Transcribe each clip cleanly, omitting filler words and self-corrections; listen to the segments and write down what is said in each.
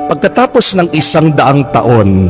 Pagkatapos ng 100 taon,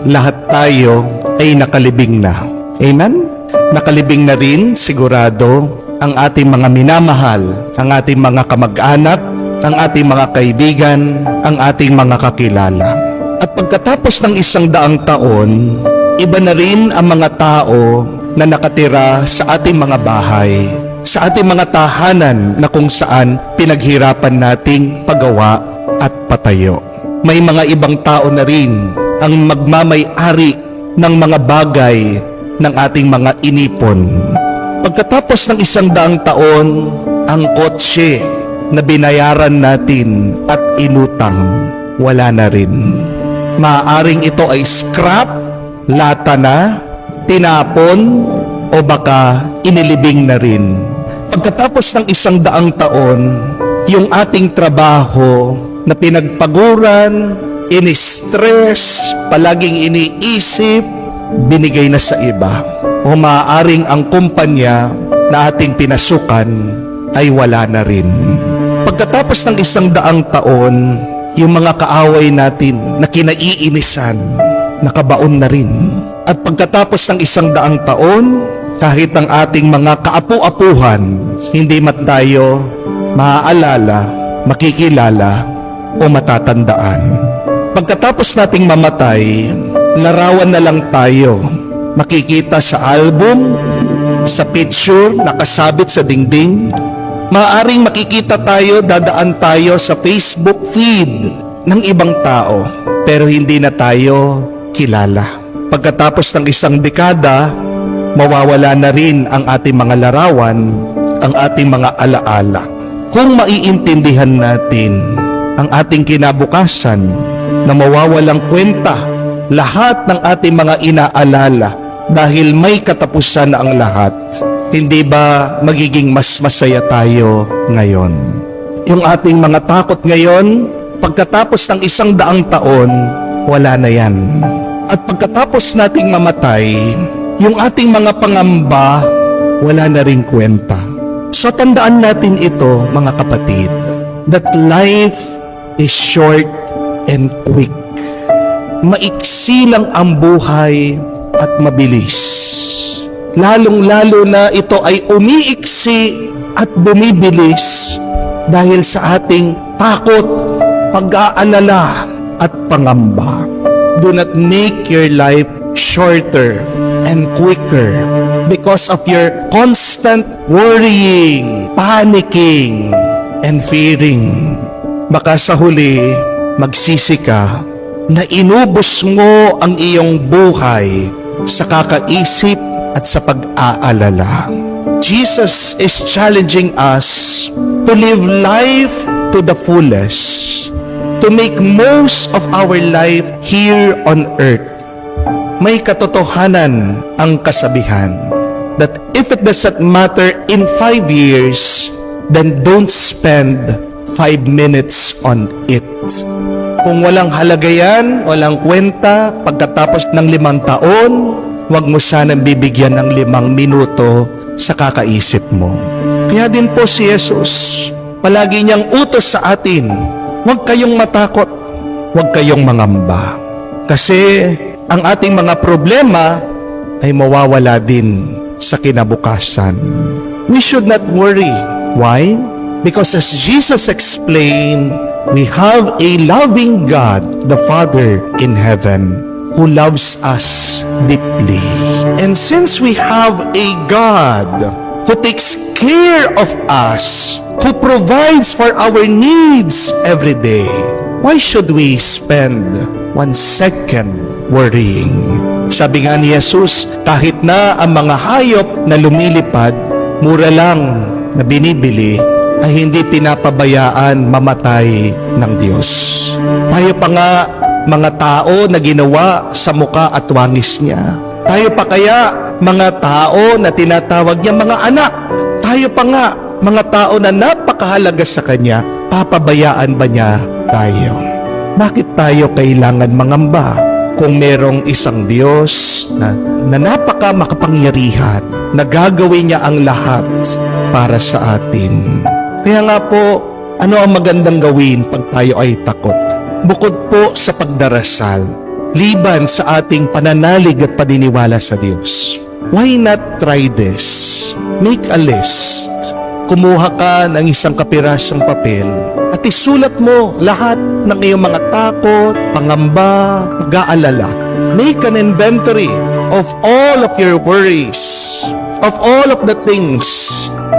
lahat tayo ay nakalibing na. Amen? Nakalibing na rin, sigurado, ang ating mga minamahal, ang ating mga kamag-anak, ang ating mga kaibigan, ang ating mga kakilala. At pagkatapos ng 100 taon, iba na rin ang mga tao na nakatira sa ating mga bahay, sa ating mga tahanan na kung saan pinaghirapan nating pagawa at patayo. May mga ibang tao na rin ang magmamay-ari ng mga bagay ng ating mga inipon. Pagkatapos ng 100 taon, ang kotse na binayaran natin at inutang, wala na rin. Maaaring ito ay scrap, lata na, tinapon, o baka inilibing na rin. Pagkatapos ng 100 taon, yung ating trabaho na pinagpaguran, ini-stress, palaging iniisip, binigay na sa iba. O maaaring ang kumpanya na ating pinasukan ay wala na rin. Pagkatapos ng 100 taon, yung mga kaaway natin na kinaiinisan, nakabaon na rin. At pagkatapos ng 100 taon, kahit ang ating mga kaapu-apuhan, hindi man tayo maaalala, makikilala, o matatandaan. Pagkatapos nating mamatay, larawan na lang tayo. Makikita sa album, sa picture, nakasabit sa dingding. Maaaring makikita tayo, dadaan tayo sa Facebook feed ng ibang tao, pero hindi na tayo kilala. Pagkatapos ng 1 dekada, mawawala na rin ang ating mga larawan, ang ating mga alaala. Kung maiintindihan natin ang ating kinabukasan na mawawalang kwenta lahat ng ating mga inaalala dahil may katapusan na ang lahat, hindi ba magiging mas masaya tayo ngayon? Yung ating mga takot ngayon, pagkatapos ng 100 taon, wala na yan. At pagkatapos nating mamatay, yung ating mga pangamba, wala na ring kwenta. So tandaan natin ito, mga kapatid, that life is short and quick. Maiksi lang ang buhay at mabilis. Lalong-lalo na ito ay umiiksi at bumibilis dahil sa ating takot, pag-aalala at pangamba. Do not make your life shorter and quicker because of your constant worrying, panicking, and fearing. Baka sa huli, magsisi ka na inubos mo ang iyong buhay sa kakaisip at sa pag-aalala. Jesus is challenging us to live life to the fullest, to make most of our life here on earth. May katotohanan ang kasabihan that if it does not matter in 5 years, then don't spend 5 minutes on it. Kung walang halaga yan, walang kwenta, pagkatapos ng 5 taon, huwag mo sanang bibigyan ng 5 minuto sa kakaisip mo. Kaya din po si Jesus, palagi niyang utos sa atin, huwag kayong matakot, huwag kayong mangamba. Kasi ang ating mga problema ay mawawala din sa kinabukasan. We should not worry. Why? Because as Jesus explained, we have a loving God, the Father in heaven, who loves us deeply. And since we have a God who takes care of us, who provides for our needs every day, why should we spend 1 second worrying? Sabi nga ni Jesus, kahit na ang mga hayop na lumilipad, mura lang na binibili, ay hindi pinapabayaan mamatay ng Diyos. Tayo pa nga mga tao na ginawa sa muka at wangis niya. Tayo pa kaya mga tao na tinatawag niya mga anak. Tayo pa nga mga tao na napakahalaga sa Kanya. Papabayaan ba niya tayo? Bakit tayo kailangan mangamba kung merong isang Diyos na napaka makapangyarihan, na gagawin niya ang lahat para sa atin? Kaya nga po, ano ang magandang gawin pag tayo ay takot? bukod po sa pagdarasal, liban sa ating pananalig at paniniwala sa Diyos, why not try this? Make a list. Kumuha ka ng isang kapirasong papel at isulat mo lahat ng iyong mga takot, pangamba, pag-aalala. Make an inventory of all of your worries, of all of the things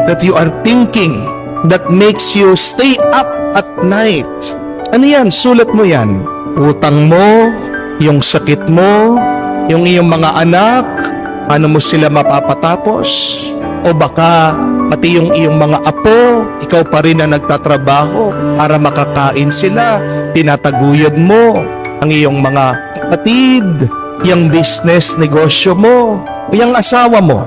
that you are thinking that makes you stay up at night. Ano yan? Sulat mo yan. Utang mo, yung sakit mo, yung iyong mga anak, paano mo sila mapapatapos? O baka pati yung iyong mga apo, ikaw pa rin ang nagtatrabaho para makakain sila, tinataguyod mo ang iyong mga kapatid, yung business, negosyo mo, o yung asawa mo.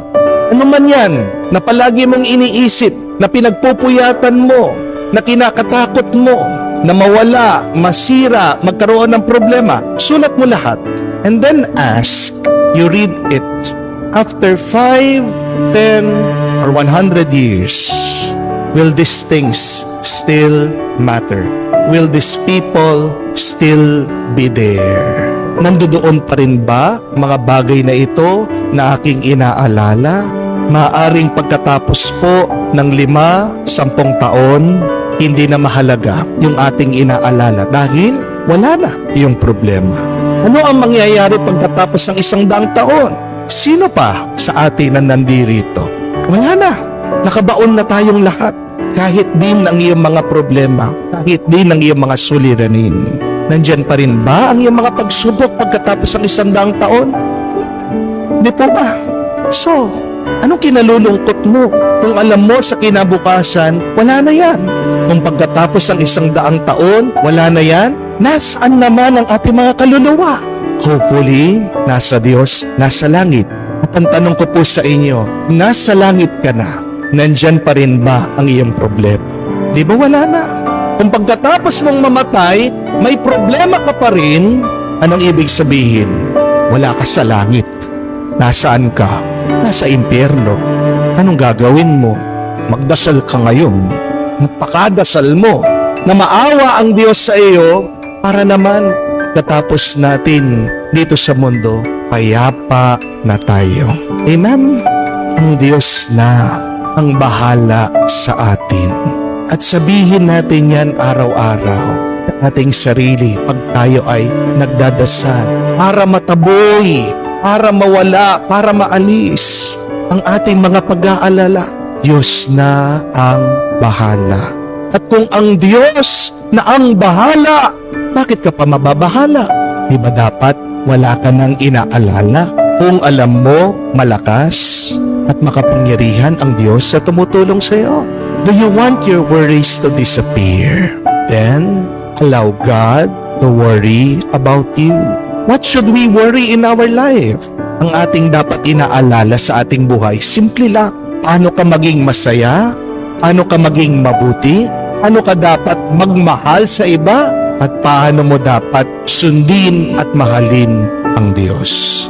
Ano man yan na palagi mong iniisip, na pinagpupuyatan mo, na kinakatakot mo, na mawala, masira, magkaroon ng problema, sulat mo lahat. And then ask, you read it. After 5, 10, or 100 years, will these things still matter? Will these people still be there? Nandoon pa rin ba mga bagay na ito na aking inaalala? Maaring pagkatapos po ng 5, 10 taon, hindi na mahalaga yung ating inaalala dahil wala na yung problema. Ano ang mangyayari pagkatapos ng 100 taon? Sino pa sa atin na nandirito? Wala na. Nakabaon na tayong lahat. Kahit din ang iyong mga problema, kahit din ang iyong mga suliranin. Nandyan pa rin ba ang iyong mga pagsubok pagkatapos ng 100 taon? Hindi po ba? So, anong kinalulungkot mo? Kung alam mo sa kinabukasan, wala na yan. Kung pagkatapos ng 100 taon, wala na yan, nasaan naman ang ating mga kaluluwa? Hopefully, nasa Diyos, nasa langit. At ang tanong ko po sa inyo, nasa langit ka na, nandyan pa rin ba ang iyong problema? Di ba wala na? Kung pagkatapos mong mamatay, may problema ka pa rin, anong ibig sabihin? Wala ka sa langit. Nasaan ka? Nasa impyerno. Anong gagawin mo? Magdasal ka ngayon. Magpakadasal mo na maawa ang Diyos sa iyo para naman katapos natin dito sa mundo, payapa na tayo. Amen? Ang Diyos na ang bahala sa atin. At sabihin natin yan araw-araw sa ating sarili pag tayo ay nagdadasal para mataboy, para mawala, para maalis ang ating mga pag-aalala. Diyos na ang bahala. At kung ang Diyos na ang bahala, bakit ka pa mababahala? Di ba dapat wala ka nang inaalala? Kung alam mo, malakas at makapangyarihan ang Diyos sa tumutulong sa iyo. Do you want your worries to disappear? Then, allow God to worry about you. What should we worry in our life? Ang ating dapat inaalala sa ating buhay, simple lang. Paano ka maging masaya? Paano ka maging mabuti? Paano ka dapat magmahal sa iba? At paano mo dapat sundin at mahalin ang Diyos?